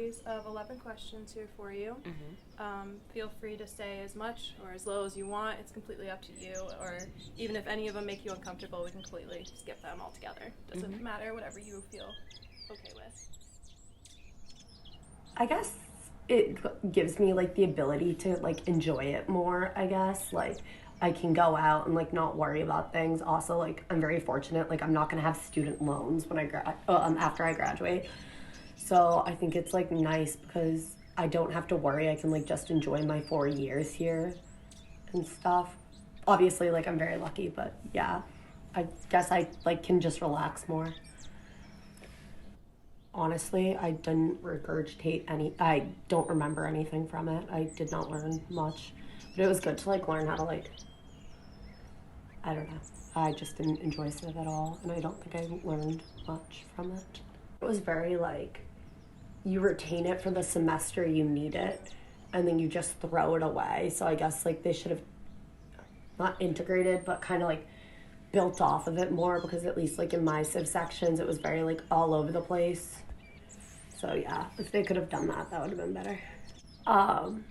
series of 11 questions here for you. Feel free to say as much or as little as you want. It's completely up to you. Or even if any of them make you uncomfortable, we can completely skip them altogether. Doesn't matter, whatever you feel okay with. I guess it gives me like the ability to like enjoy it more, I guess. Like I can go out and like not worry about things. Also, like I'm very fortunate. Like I'm not gonna have student loans when after I graduate. So I think it's like nice because I don't have to worry. I can like just enjoy my 4 years here and stuff. Obviously, like I'm very lucky, but yeah, I guess I like can just relax more. Honestly, I didn't regurgitate any. I don't remember anything from it. I did not learn much, but it was good to like learn how to like. I don't know. I just didn't enjoy Civ at all, and I don't think I learned much from it. It was very like you retain it for the semester you need it, and then you just throw it away. So I guess like they should have not integrated, but kind of like built off of it more because at least like in my Civ sections, it was very like all over the place. So yeah, if they could have done that, that would have been better. Um,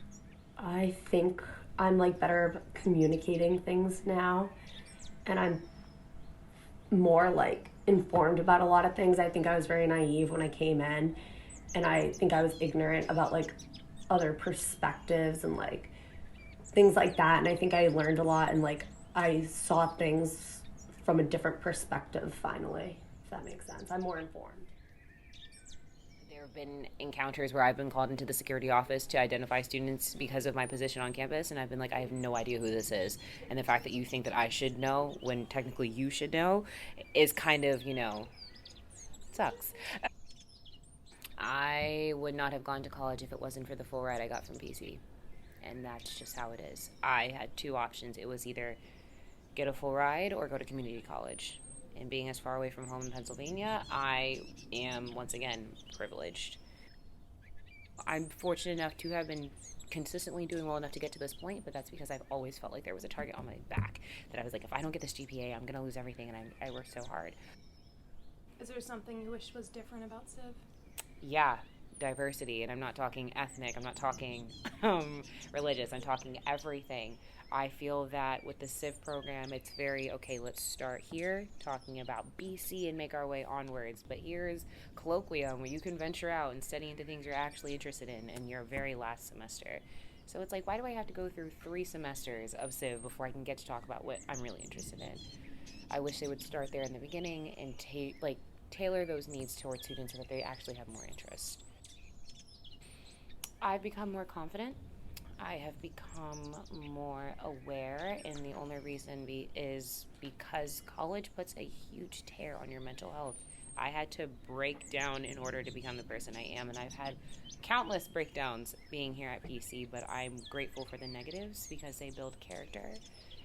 I think I'm like better at communicating things now, and I'm more like informed about a lot of things. I think I was very naive when I came in, and I think I was ignorant about like other perspectives and like things like that. And I think I learned a lot and like I saw things from a different perspective finally, if that makes sense. I'm more informed. There have been encounters where I've been called into the security office to identify students because of my position on campus, and I've been like, I have no idea who this is. And the fact that you think that I should know when technically you should know is kind of, sucks. I would not have gone to college if it wasn't for the full ride I got from PC. And that's just how it is. I had two options. It was either get a full ride or go to community college. And being as far away from home in Pennsylvania, I am, once again, privileged. I'm fortunate enough to have been consistently doing well enough to get to this point, but that's because I've always felt like there was a target on my back. That I was like, if I don't get this GPA, I'm going to lose everything, and I worked so hard. Is there something you wish was different about Civ? Yeah, diversity, and I'm not talking ethnic, I'm not talking religious, I'm talking everything. I feel that with the Civ program, it's very, okay, let's start here, talking about BC and make our way onwards. But here's colloquium where you can venture out and study into things you're actually interested in your very last semester. So it's like, why do I have to go through 3 semesters of Civ before I can get to talk about what I'm really interested in? I wish they would start there in the beginning and tailor those needs towards students so that they actually have more interest. I've become more confident. I have become more aware, and the only reason is because college puts a huge tear on your mental health. I had to break down in order to become the person I am, and I've had countless breakdowns being here at PC, but I'm grateful for the negatives because they build character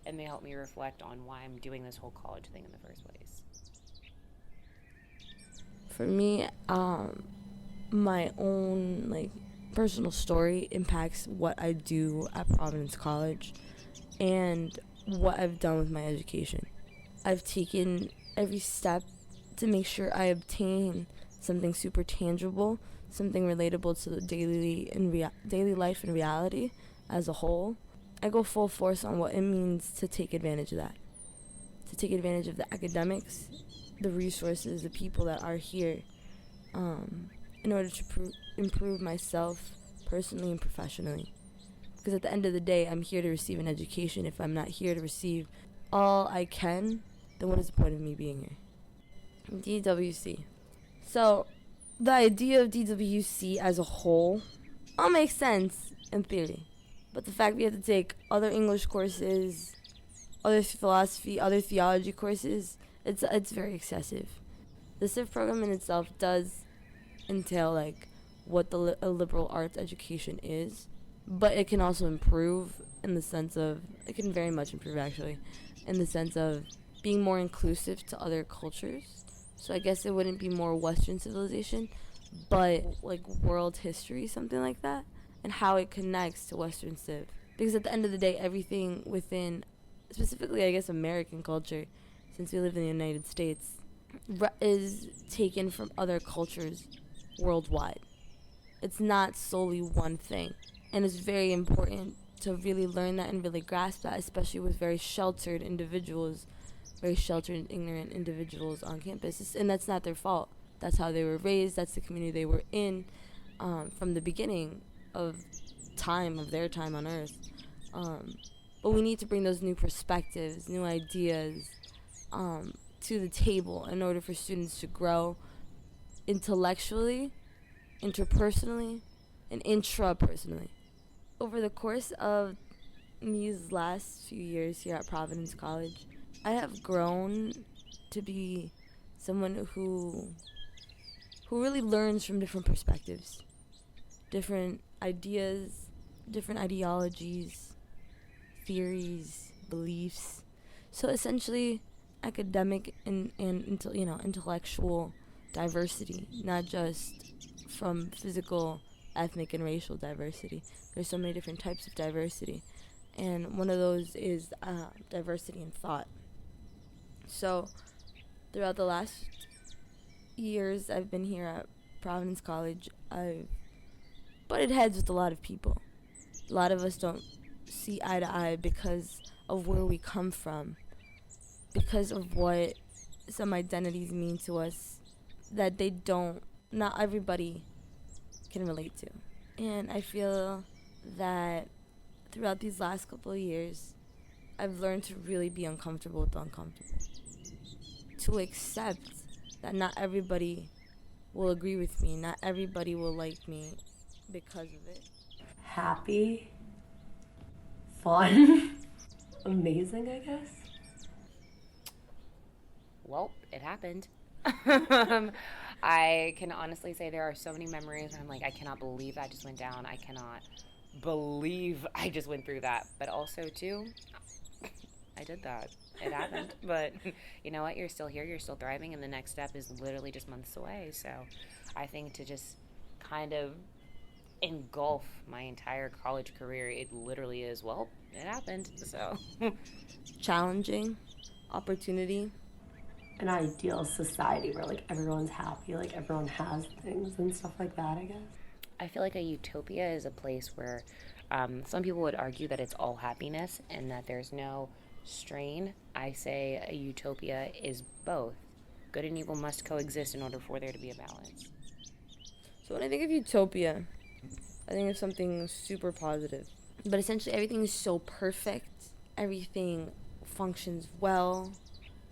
and they help me reflect on why I'm doing this whole college thing in the first place. For me, my own personal story impacts what I do at Providence College and what I've done with my education. I've taken every step to make sure I obtain something super tangible, something relatable to the daily life and reality as a whole. I go full force on what it means to take advantage of that, to take advantage of the academics, the resources, the people that are here, in order to improve myself personally and professionally. Because at the end of the day, I'm here to receive an education. If I'm not here to receive all I can, then what is the point of me being here? DWC. So, the idea of DWC as a whole all makes sense in theory. But the fact we have to take other English courses, other philosophy, other theology courses, it's very excessive. The Civ program in itself does entail what a liberal arts education is, but it can also improve in the sense of, it can very much improve actually, in the sense of being more inclusive to other cultures. So I guess it wouldn't be more Western civilization, but world history, something like that, and how it connects to Western Civ. Because at the end of the day, everything within, specifically I guess American culture, since we live in the United States, is taken from other cultures worldwide. It's not solely one thing. And it's very important to really learn that and really grasp that, especially with very sheltered individuals, very sheltered and ignorant individuals on campus. And that's not their fault. That's how they were raised. That's the community they were in from the beginning of their time on Earth. But we need to bring those new perspectives, new ideas to the table in order for students to grow intellectually, interpersonally, and intrapersonally. Over the course of these last few years here at Providence College, I have grown to be someone who really learns from different perspectives, different ideas, different ideologies, theories, beliefs. So essentially, academic and intellectual diversity, not just from physical, ethnic, and racial diversity. There's so many different types of diversity, and one of those is diversity in thought. So throughout the last years I've been here at Providence College, I've butted heads with a lot of people. A lot of us don't see eye to eye because of where we come from, because of what some identities mean to us that not everybody can relate to. And I feel that throughout these last couple of years, I've learned to really be uncomfortable with the uncomfortable. To accept that not everybody will agree with me, not everybody will like me because of it. Happy, fun, amazing, I guess. Well, it happened. I can honestly say there are so many memories where I'm like, I cannot believe that just went down. I cannot believe I just went through that. But also, too, I did that. It happened. But you know what? You're still here. You're still thriving. And the next step is literally just months away. So I think to just kind of engulf my entire college career, it literally is, well, it happened. So challenging, opportunity. An ideal society where like everyone's happy, like everyone has things and stuff like that, I guess. I feel like a utopia is a place where some people would argue that it's all happiness and that there's no strain. I say a utopia is both. Good and evil must coexist in order for there to be a balance. So when I think of utopia, I think of something super positive. But essentially everything is so perfect. Everything functions well.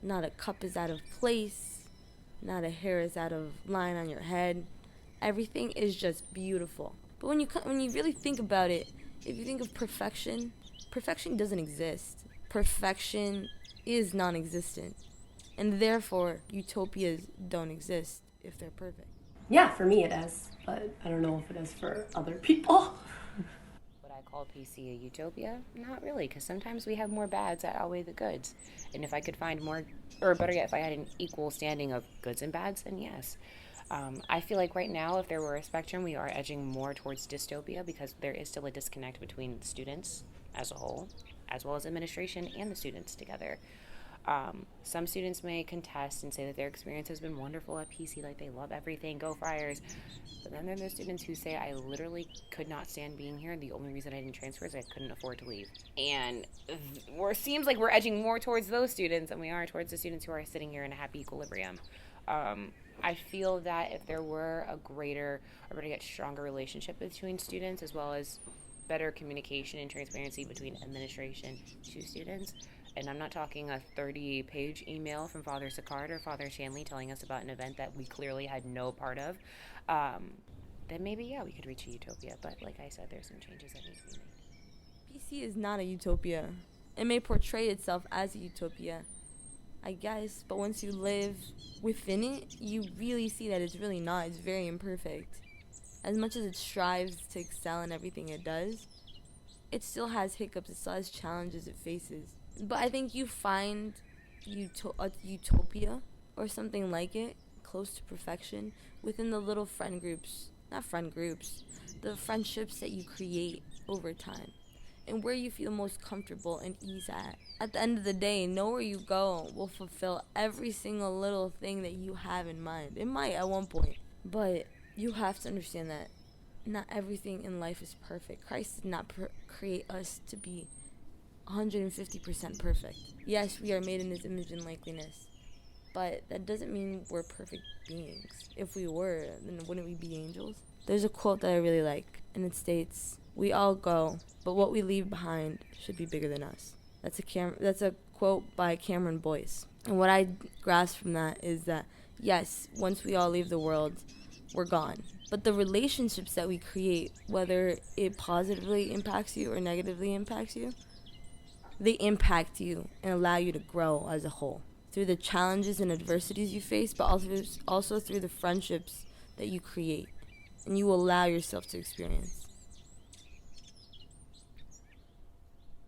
Not a cup is out of place. Not a hair is out of line on your head. Everything is just beautiful. But when you really think about it, if you think of perfection, perfection doesn't exist. Perfection is non-existent. And therefore, utopias don't exist if they're perfect. Yeah, for me it is, but I don't know if it is for other people. Would I call PC a utopia? Not really, because sometimes we have more bads that outweigh the goods. And if I could find more, or better yet, if I had an equal standing of goods and bads, then yes. I feel like right now, if there were a spectrum, we are edging more towards dystopia because there is still a disconnect between students as a whole, as well as administration and the students together. Some students may contest and say that their experience has been wonderful at PC, like they love everything, go Friars. But then there are those students who say, I literally could not stand being here. The only reason I didn't transfer is I couldn't afford to leave. And it seems like we're edging more towards those students than we are towards the students who are sitting here in a happy equilibrium. I feel that if there were a greater, or better yet, stronger relationship between students, as well as better communication and transparency between administration to students, and I'm not talking a 30-page email from Father Sicard or Father Shanley telling us about an event that we clearly had no part of, then maybe, yeah, we could reach a utopia. But like I said, there's some changes that need to be made. PC is not a utopia. It may portray itself as a utopia, I guess, but once you live within it, you really see that it's really not. It's very imperfect. As much as it strives to excel in everything it does, it still has hiccups, it still has challenges it faces. But I think you find a utopia or something like it, close to perfection, within the little the friendships that you create over time, and where you feel most comfortable and ease at. At the end of the day, know where you go will fulfill every single little thing that you have in mind. It might at one point, but you have to understand that not everything in life is perfect. Christ did not create us to be 150% perfect. Yes, we are made in his image and likeness, but that doesn't mean we're perfect beings. If we were, then wouldn't we be angels? There's a quote that I really like, and it states, "We all go, but what we leave behind should be bigger than us." That's a quote by Cameron Boyce. And what I grasp from that is that, yes, once we all leave the world, we're gone. But the relationships that we create, whether it positively impacts you or negatively impacts you, they impact you and allow you to grow as a whole through the challenges and adversities you face, but also through the friendships that you create and you allow yourself to experience.